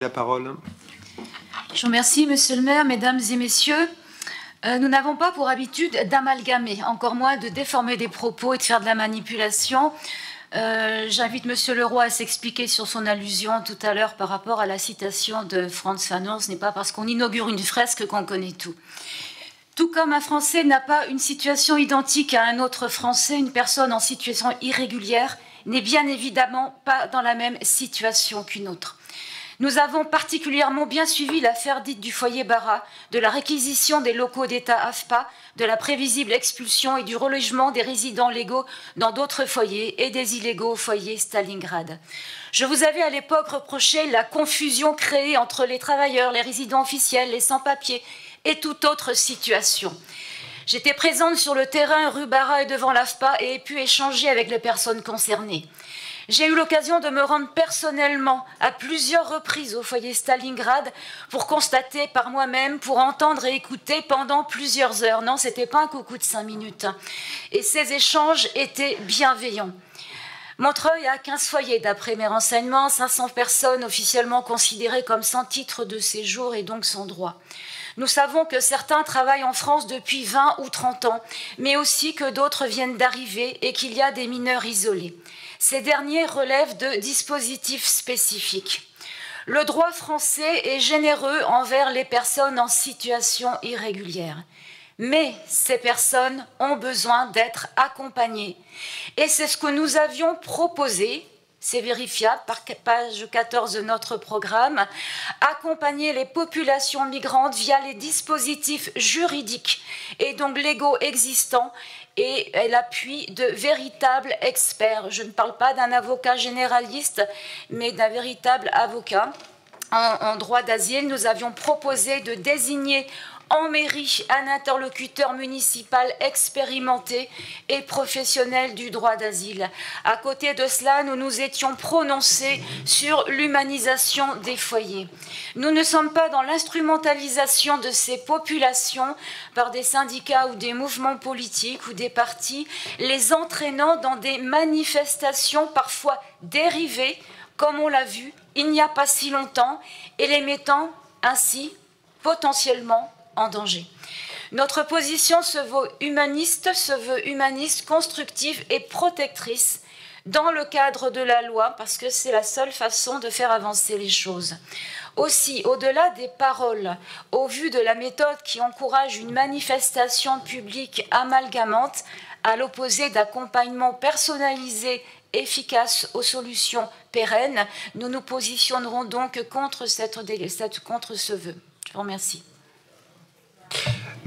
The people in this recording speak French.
La parole. Je vous remercie, Monsieur le maire, Mesdames et Messieurs. Nous n'avons pas pour habitude d'amalgamer, encore moins de déformer des propos et de faire de la manipulation. J'invite Monsieur Leroy à s'expliquer sur son allusion tout à l'heure par rapport à la citation de Frantz Fanon. Ce n'est pas parce qu'on inaugure une fresque qu'on connaît tout. Tout comme un Français n'a pas une situation identique à un autre Français, une personne en situation irrégulière n'est bien évidemment pas dans la même situation qu'une autre. Nous avons particulièrement bien suivi l'affaire dite du foyer Bara, de la réquisition des locaux d'État AFPA, de la prévisible expulsion et du relogement des résidents légaux dans d'autres foyers et des illégaux au foyer Stalingrad. Je vous avais à l'époque reproché la confusion créée entre les travailleurs, les résidents officiels, les sans-papiers et toute autre situation. J'étais présente sur le terrain rue Bara et devant l'AFPA et ai pu échanger avec les personnes concernées. J'ai eu l'occasion de me rendre personnellement à plusieurs reprises au foyer Stalingrad pour constater par moi-même, pour entendre et écouter pendant plusieurs heures. Non, ce n'était pas un coucou de 5 minutes. Et ces échanges étaient bienveillants. Montreuil a 15 foyers d'après mes renseignements, 500 personnes officiellement considérées comme sans titre de séjour et donc sans droit. Nous savons que certains travaillent en France depuis 20 ou 30 ans, mais aussi que d'autres viennent d'arriver et qu'il y a des mineurs isolés. Ces derniers relèvent de dispositifs spécifiques. Le droit français est généreux envers les personnes en situation irrégulière. Mais ces personnes ont besoin d'être accompagnées. Et c'est ce que nous avions proposé, c'est vérifiable par page 14 de notre programme, accompagner les populations migrantes via les dispositifs juridiques et donc légaux existants et l'appui de véritables experts. Je ne parle pas d'un avocat généraliste, mais d'un véritable avocat. En droit d'asile, nous avions proposé de désigner en mairie un interlocuteur municipal expérimenté et professionnel du droit d'asile. À côté de cela, nous nous étions prononcés sur l'humanisation des foyers. Nous ne sommes pas dans l'instrumentalisation de ces populations par des syndicats ou des mouvements politiques ou des partis, les entraînant dans des manifestations parfois dérivées, comme on l'a vu il n'y a pas si longtemps, et les mettant ainsi potentiellement en danger. Notre position se veut humaniste, constructive et protectrice dans le cadre de la loi, parce que c'est la seule façon de faire avancer les choses. Aussi, au-delà des paroles, au vu de la méthode qui encourage une manifestation publique amalgamante, à l'opposé d'accompagnement personnalisé efficace aux solutions pérennes, nous nous positionnerons donc contre ce vœu. Je vous remercie.